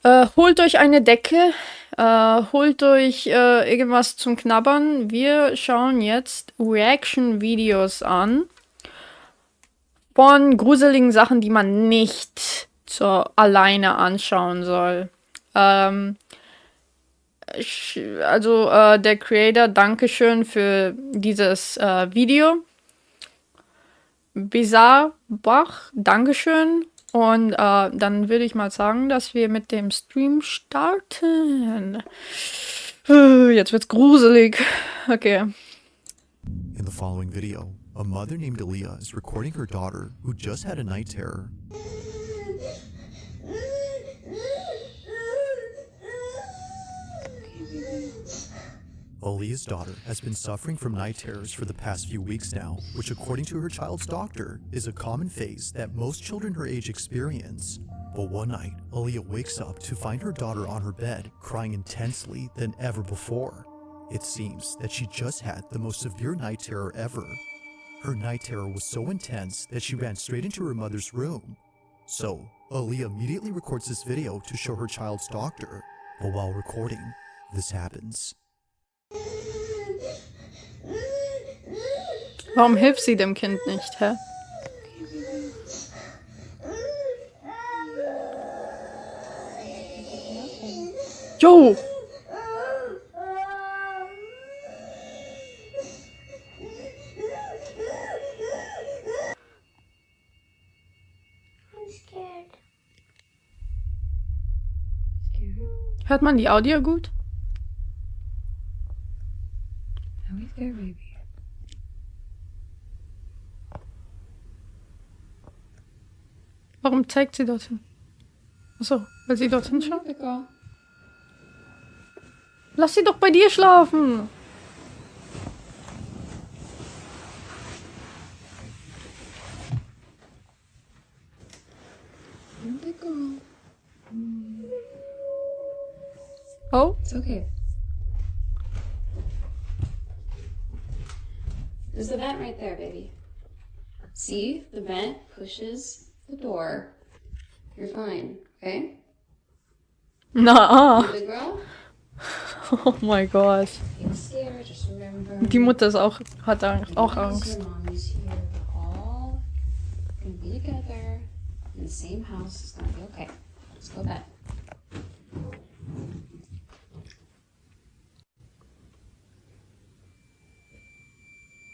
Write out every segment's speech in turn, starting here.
Holt euch eine Decke, holt euch irgendwas zum Knabbern. Wir schauen jetzt Reaction-Videos an von gruseligen Sachen, die man nicht alleine anschauen soll. Der Creator, Dankeschön für dieses Video. Bizarre Bach, Dankeschön. Und dann würde ich mal sagen, dass wir mit dem Stream starten. Jetzt wird's gruselig. Okay. In the following video, a mother named Aleah is recording her daughter who just had a night terror. Aleah's daughter has been suffering from night terrors for the past few weeks now, which according to her child's doctor, is a common phase that most children her age experience. But one night, Aleah wakes up to find her daughter on her bed, crying intensely than ever before. It seems that she just had the most severe night terror ever. Her night terror was so intense that she ran straight into her mother's room. So, Aleah immediately records this video to show her child's doctor. But while recording, this happens. Warum hilft sie dem Kind nicht, hä? Jo! Hört man die Audio gut? Warum zeigt sie dorthin? Achso, weil sie dorthin schaut? Lass sie doch bei dir schlafen! Oh? It's okay. There's the vent right there, baby. See? The vent pushes the door. You're fine, okay? Na. You good girl? Oh mein Gott. You're scared, just remember. Die Mutter ist auch, hat auch Angst. Your mommy's here. We're all gonna be together in the same house. It's gonna be okay. Let's go to bed.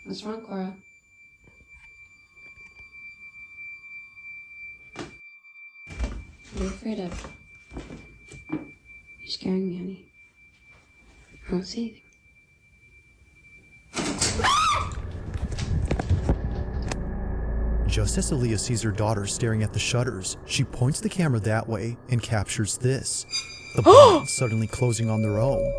What's wrong, Cora? What are you afraid of? You're scaring me, honey. I don't see anything. Just as Aleah sees her daughter staring at the shutters, she points the camera that way and captures this. The blinds suddenly closing on their own.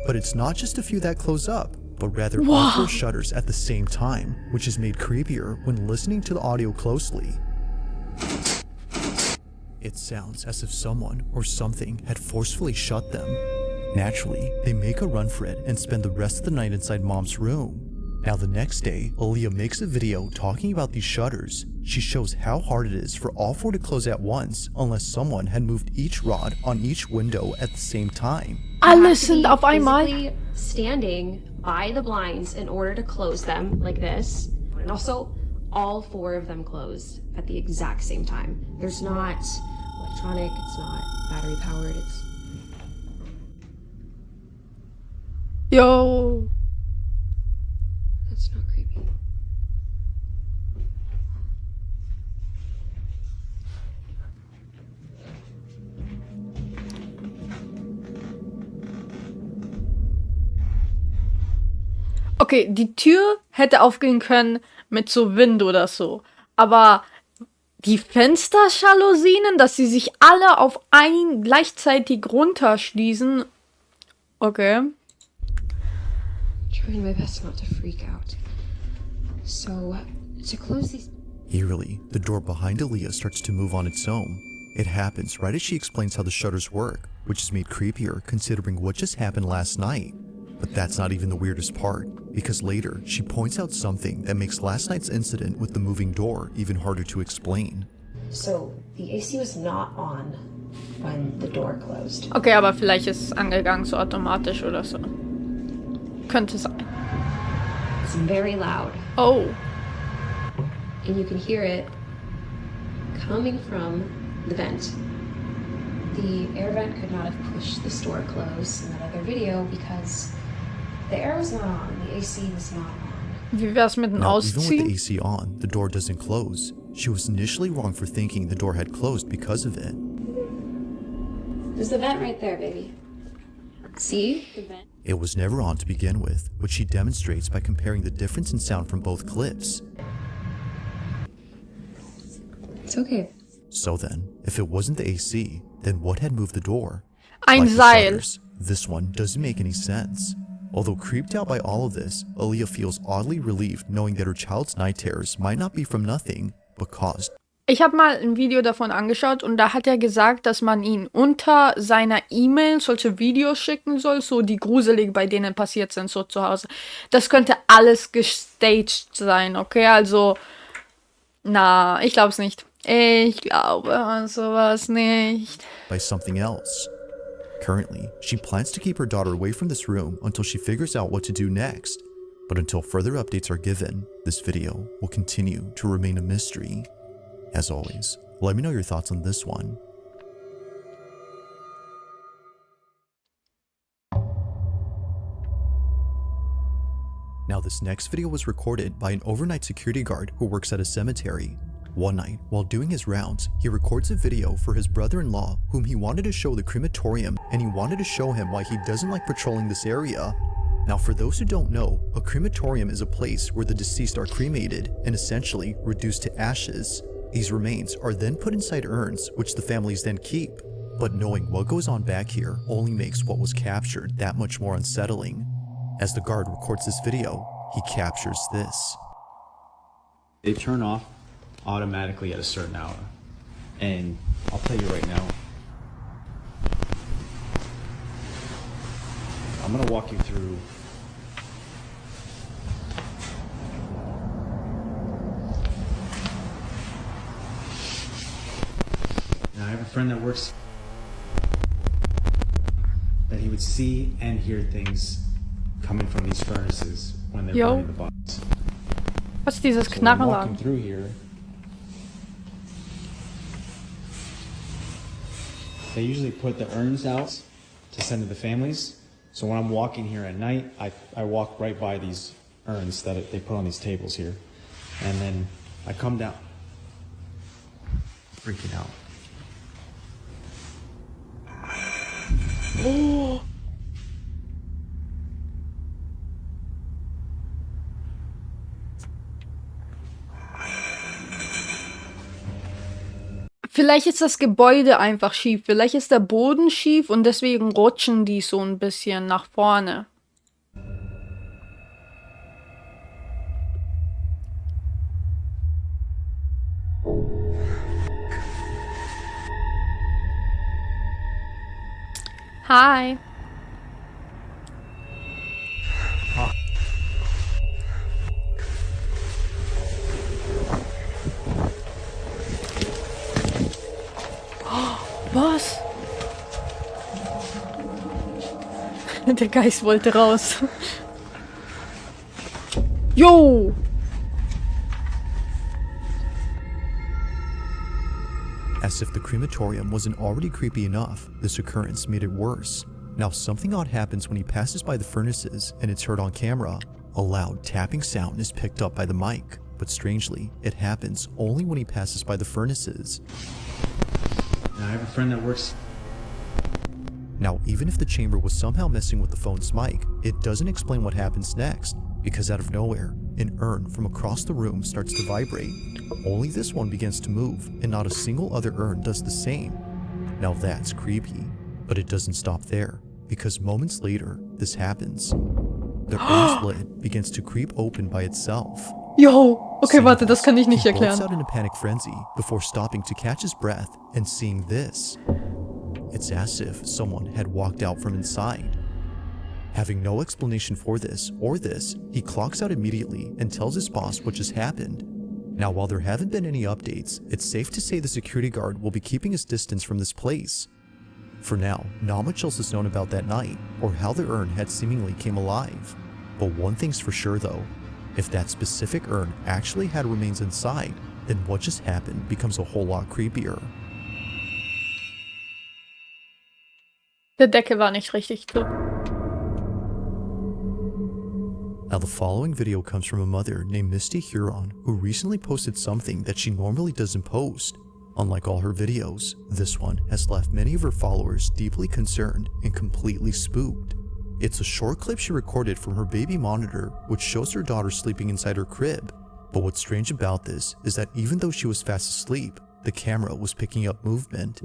But it's not just a few that close up, but rather all four shutters at the same time, which is made creepier when listening to the audio closely. It sounds as if someone or something had forcefully shut them. Naturally, they make a run for it and spend the rest of the night inside Mom's room. Now the next day, Aleah makes a video talking about these shutters. She shows how hard it is for all four to close at once unless someone had moved each rod on each window at the same time. Alle sind auf einmal. Physically standing by the blinds in order to close them like this, and also all four of them closed at the exact same time. There's not electronic, it's not battery powered, it's Yo. that's not creepy. Okay, die Tür hätte aufgehen können mit so Wind oder so. Aber die Fensterjalousien, dass sie sich alle auf ein gleichzeitig runterschließen. Okay. Trying my best not to freak out. So, to close these... Eerily, the door behind Aleah starts to move on its own. It happens right as she explains how the shutters work, which is made creepier considering what just happened last night. But that's not even the weirdest part, because later she points out something that makes last night's incident with the moving door even harder to explain. So, the AC was not on when the door closed. Okay, aber vielleicht ist es angegangen so automatisch oder so. Könnte sein. It's very loud, Oh. and you can hear it coming from the vent. The air vent could not have pushed this door closed in that other video because the air was not on, the AC was not on. Wie wär's mit dem Now, even with the Ausziehen? AC on, the door doesn't close. She was initially wrong for thinking the door had closed because of it. There's the vent right there, baby. See? The vent. It was never on to begin with, which she demonstrates by comparing the difference in sound from both clips. It's okay. So then, if it wasn't the AC, then what had moved the door? Ein Like the Seil. shutters, this one doesn't make any sense. Although creeped out by all of this, Aaliyah feels oddly relieved knowing that her child's night terrors might not be from nothing, but caused. Ich habe mal ein Video davon angeschaut und da hat er gesagt, dass man ihn unter seiner E-Mail solche Videos schicken soll, so die gruselig bei denen passiert sind, so zu Hause. Das könnte alles gestaged sein, okay? Also, na, ich glaube es nicht. Ich glaube an sowas nicht. By something else. Currently, she plans to keep her daughter away from this room until she figures out what to do next. But until further updates are given, this video will continue to remain a mystery. As always, let me know your thoughts on this one. Now, this next video was recorded by an overnight security guard who works at a cemetery. One night, while doing his rounds, he records a video for his brother-in-law whom he wanted to show the crematorium, and he wanted to show him why he doesn't like patrolling this area. Now, for those who don't know, a crematorium is a place where the deceased are cremated and essentially reduced to ashes. These remains are then put inside urns, which the families then keep. But knowing what goes on back here only makes what was captured that much more unsettling. As the guard records this video, he captures this. They turn off automatically at a certain hour. And I'll tell you right now, I'm gonna walk you through now. I have a friend that works that he would see and hear things coming from these furnaces when they're Yo. burning the bodies. Was ist dieses So I'm walking Knarrenladen? through here. They usually put the urns out to send to the families. So when I'm walking here at night, I walk right by these urns that they put on these tables here. And then I come down. Freaking out. Oh. Vielleicht ist das Gebäude einfach schief. Vielleicht ist der Boden schief und deswegen rutschen die so ein bisschen nach vorne. Hi. Was? Der Geist wollte raus. Jo! As if the crematorium wasn't already creepy enough, this occurrence made it worse. Now, something odd happens when he passes by the furnaces and it's heard on camera. A loud tapping sound is picked up by the mic, but strangely, it happens only when he passes by the furnaces. Now I have a friend that works. Now, even if the chamber was somehow messing with the phone's mic, it doesn't explain what happens next, because out of nowhere, an urn from across the room starts to vibrate. Only this one begins to move, and not a single other urn does the same. Now that's creepy, but it doesn't stop there, because moments later, this happens. The urn's lid begins to creep open by itself. Jo! Okay, Seeing warte, das this, kann ich nicht he bolts erklären. out in a panic frenzy before stopping to catch his breath and seeing this. It's as if someone had walked out from inside. Having no explanation for this or this, he clocks out immediately and tells his boss what just happened. Now, while there haven't been any updates, it's safe to say the security guard will be keeping his distance from this place. For now, not much else is known about that night, or how the urn had seemingly came alive. But one thing's for sure though, if that specific urn actually had remains inside, then what just happened becomes a whole lot creepier. Der Deckel war nicht richtig zu. Now the following video comes from a mother named Misty Huron who recently posted something that she normally doesn't post. Unlike all her videos, this one has left many of her followers deeply concerned and completely spooked. It's a short clip she recorded from her baby monitor which shows her daughter sleeping inside her crib. But what's strange about this is that even though she was fast asleep, the camera was picking up movement.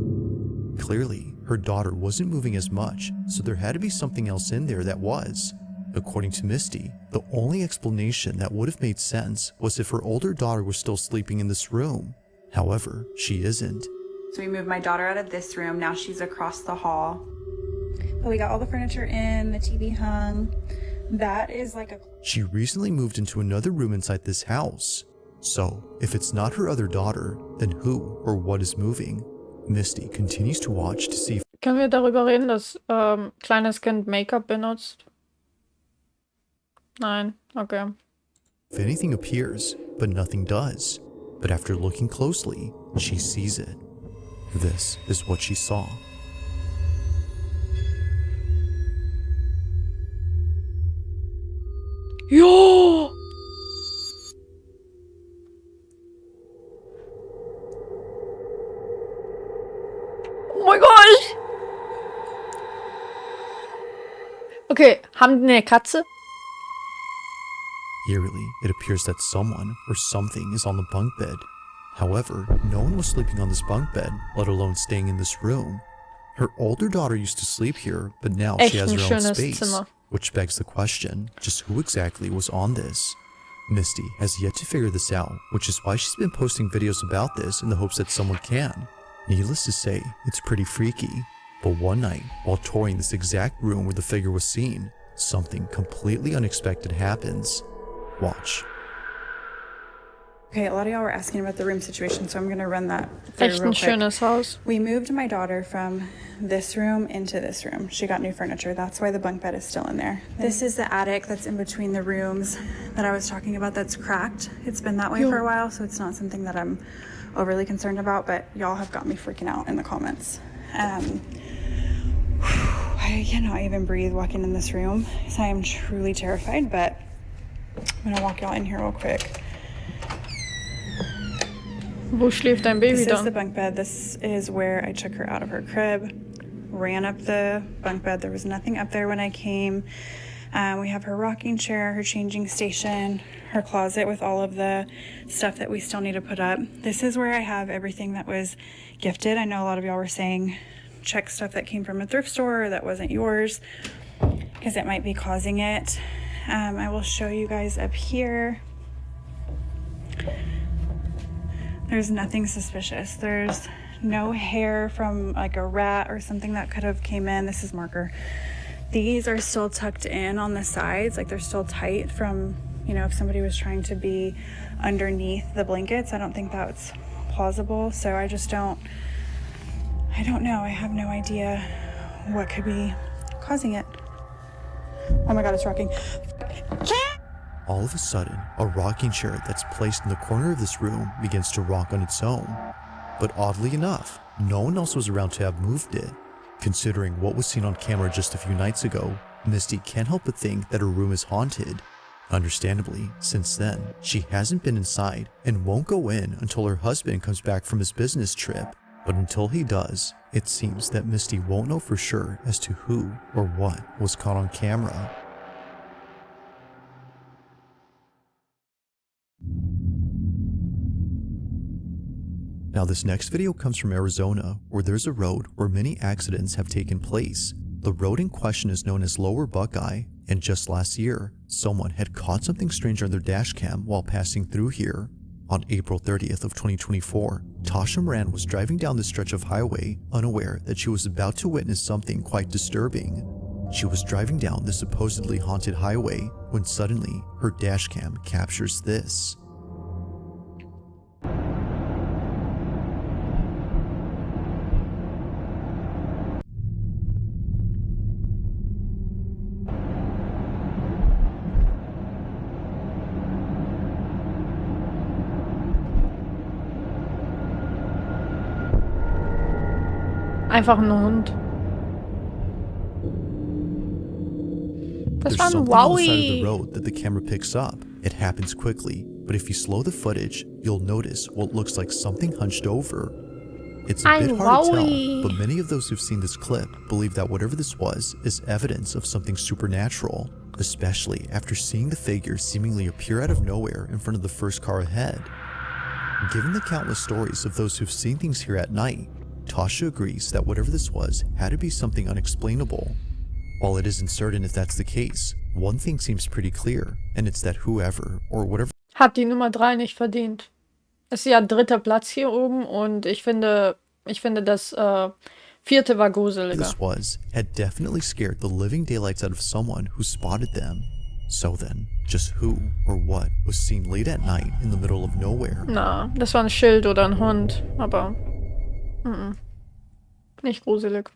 Clearly, her daughter wasn't moving as much, so there had to be something else in there that was. According to Misty, the only explanation that would have made sense was if her older daughter was still sleeping in this room. However, she isn't. So we moved my daughter out of this room. Now she's across the hall. But we got all the furniture in, the TV hung. That is like a... She recently moved into another room inside this house. So, if it's not her other daughter, then who or what is moving? Misty continues to watch to see if Können wir darüber reden, dass kleines Kind Make-up benutzt? Nein, okay. anything appears, but nothing does. But after looking closely, she sees it. This is what she saw. Jo! Oh mein Gott! Okay, haben die eine Katze? Eerily, it appears that someone or something is on the bunk bed. However, no one was sleeping on this bunk bed, let alone staying in this room. Her older daughter used to sleep here, but now she has Echt ein her own schönes space. Zimmer. Which begs the question, just who exactly was on this? Misty has yet to figure this out, which is why she's been posting videos about this in the hopes that someone can. Needless to say, it's pretty freaky. But one night, while touring this exact room where the figure was seen, something completely unexpected happens. Watch. Okay, a lot of y'all were asking about the room situation, so I'm gonna run that through Echt real ein quick. schönes Haus. We moved my daughter from this room into this room. She got new furniture. That's why the bunk bed is still in there. This is the attic that's in between the rooms that I was talking about that's cracked. It's been that way for a while, so it's not something that I'm overly concerned about, but y'all have got me freaking out in the comments. I cannot even breathe walking in this room because I am truly terrified, but I'm gonna walk y'all in here real quick. Wo schläft dein Baby This is the dann? bunk bed. This is where I took her out of her crib, ran up the bunk bed. There was nothing up there when I came. We have her rocking chair, her changing station, her closet with all of the stuff that we still need to put up. This is where I have everything that was gifted. I know a lot of y'all were saying check stuff that came from a thrift store or that wasn't yours because it might be causing it. I will show you guys up here. There's nothing suspicious. There's no hair from like a rat or something that could have came in. This is marker. These are still tucked in on the sides, like they're still tight from, you know, if somebody was trying to be underneath the blankets. I don't think that's plausible. So I don't know. I have no idea what could be causing it. Oh my God, it's rocking. All of a sudden, a rocking chair that's placed in the corner of this room begins to rock on its own. But oddly enough, no one else was around to have moved it. Considering what was seen on camera just a few nights ago, Misty can't help but think that her room is haunted. Understandably, since then, she hasn't been inside and won't go in until her husband comes back from his business trip. But until he does, it seems that Misty won't know for sure as to who or what was caught on camera. Now this next video comes from Arizona, where there's a road where many accidents have taken place. The road in question is known as Lower Buckeye, and just last year, someone had caught something strange on their dash cam while passing through here. On April 30th of 2024, Tasha Moran was driving down this stretch of highway, unaware that she was about to witness something quite disturbing. She was driving down the supposedly haunted highway when suddenly her dash cam captures this. Einfach ein Hund. Das There's war ein something on the side of the Wowie. road that the camera picks up. It happens quickly, but if you slow the footage, you'll notice what looks like something hunched over. It's a Ein bit hard to tell, Wowie. but many of those who've seen this clip believe that whatever this was is evidence of something supernatural, especially after seeing the figure seemingly appear out of nowhere in front of the first car ahead. Given the countless stories of those who've seen things here at night, Tasha agrees that whatever this was had to be something unexplainable. While it isn't certain if that's the case, one thing seems pretty clear, and it's that whoever or whatever Hat die Nummer 3 nicht verdient. Ist ja 3. Platz hier oben und ich finde das 4. war gruseliger. this was had definitely scared the living daylights out of someone who spotted them. So then, just who or what was seen late at night in the middle of nowhere? Na, das war ein Schild oder ein Hund, aber nicht gruselig.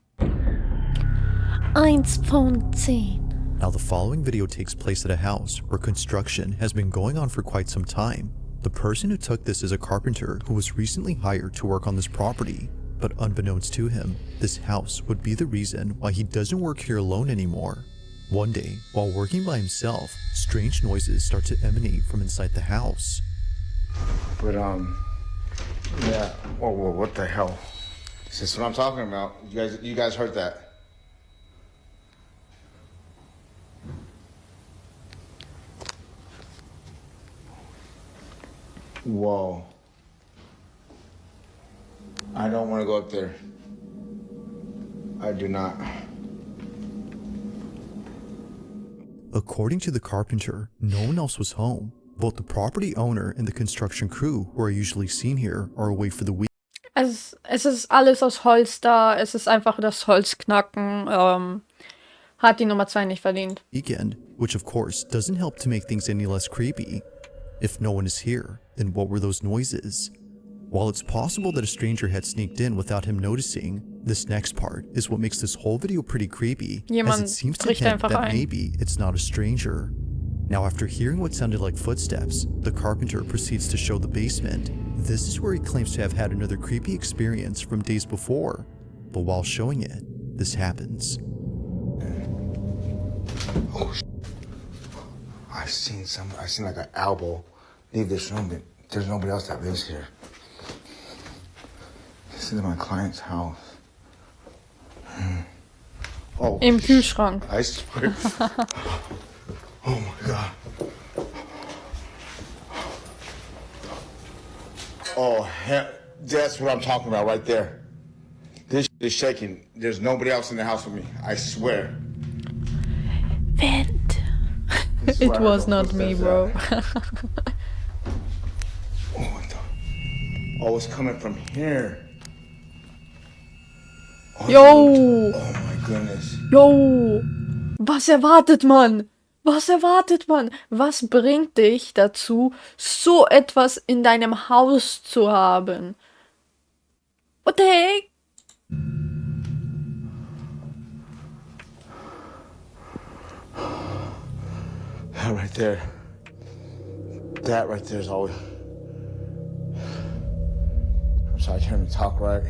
1 von 10. Now the following video takes place at a house where construction has been going on for quite some time. The person who took this is a carpenter who was recently hired to work on this property. But unbeknownst to him, this house would be the reason why he doesn't work here alone anymore. One day, while working by himself, strange noises start to emanate from inside the house. But, yeah. Whoa, what the hell? Is this what I'm talking about? You guys heard that? Whoa. I don't want to go up there. I do not. According to the carpenter, no one else was home. Both the property owner and the construction crew who are usually seen here are away for the week. Es ist alles aus Holz da, es ist einfach das Holzknacken. Hat die Nummer 2 nicht verdient. Weekend, which of course doesn't help to make things any less creepy. If no one is here, then what were those noises? While it's possible that a stranger had sneaked in without him noticing, this next part is what makes this whole video pretty creepy, as Jemand it seems to bricht hint einfach that ein. maybe it's not a stranger. Now after hearing what sounded like footsteps, the carpenter proceeds to show the basement. This is where he claims to have had another creepy experience from days before, but while showing it, this happens. Oh, I seen like an elbow leave this room, but there's nobody else that lives here. This is my client's house. Oh, Im Kühlschrank. I swear. Oh my God. Oh, hell, that's what I'm talking about right there. This shit is shaking. There's nobody else in the house with me. I swear. Wind. This is where It I was heard not me, footsteps bro. at. Oh, what the? Oh, it's coming from here. Oh, Yo! oh my goodness. Yo! Was erwartet man? Was erwartet man? Was bringt dich dazu, so etwas in deinem Haus zu haben? What the heck? That right there. That right there is always. I'm sorry, I can't even talk right.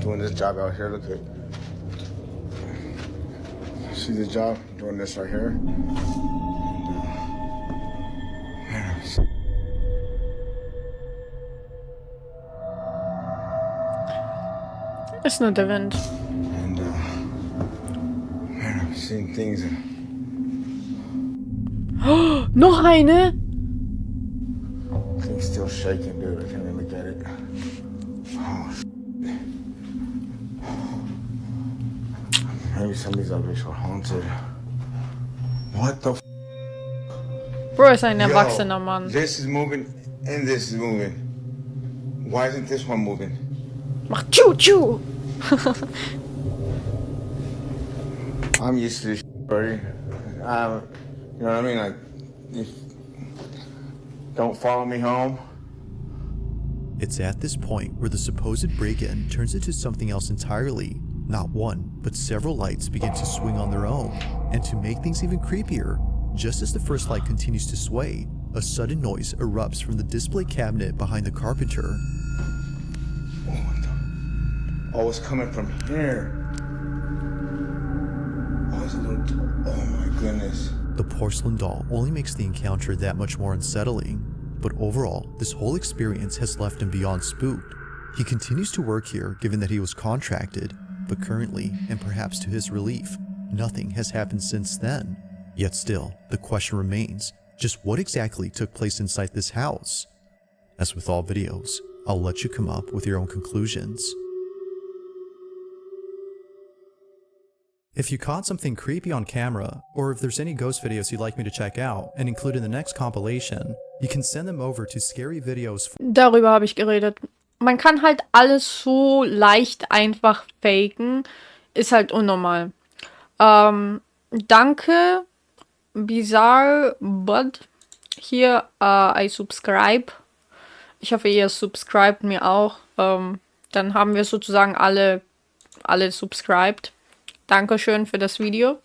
Doing this job out here, look at. See this job? Doing this right here. Man, Ist nur der Wind. and man, I've seen things. Noch eine? Things still shaking, dude. I can't even look at it. Oh, maybe some of these other are haunted. What the? Bro ist ein Yo, erwachsener Mann. This is moving, and this is moving. Why isn't this one moving? Macht Tschu-Tschu! I'm used to this, buddy. You know what I mean? Like, if don't follow me home. It's at this point where the supposed break-in turns into something else entirely. Not one, but several lights begin to swing on their own. And to make things even creepier, just as the first light continues to sway, a sudden noise erupts from the display cabinet behind the carpenter. Oh, it's coming from here. Oh, it's a little. Oh my goodness. The porcelain doll only makes the encounter that much more unsettling, but overall, this whole experience has left him beyond spooked. He continues to work here given that he was contracted, but currently, and perhaps to his relief, nothing has happened since then. Yet still, the question remains, just what exactly took place inside this house? As with all videos, I'll let you come up with your own conclusions. If you caught something creepy on camera, or if there's any ghost videos you'd like me to check out and include in the next compilation, you can send them over to scaryvideos. Darüber habe ich geredet. Man kann halt alles so leicht einfach faken. Ist halt unnormal. Danke, Bizarre Bud. Hier, I subscribe. Ich hoffe, ihr subscribt mir auch. Dann haben wir sozusagen alle subscribed. Dankeschön für das Video.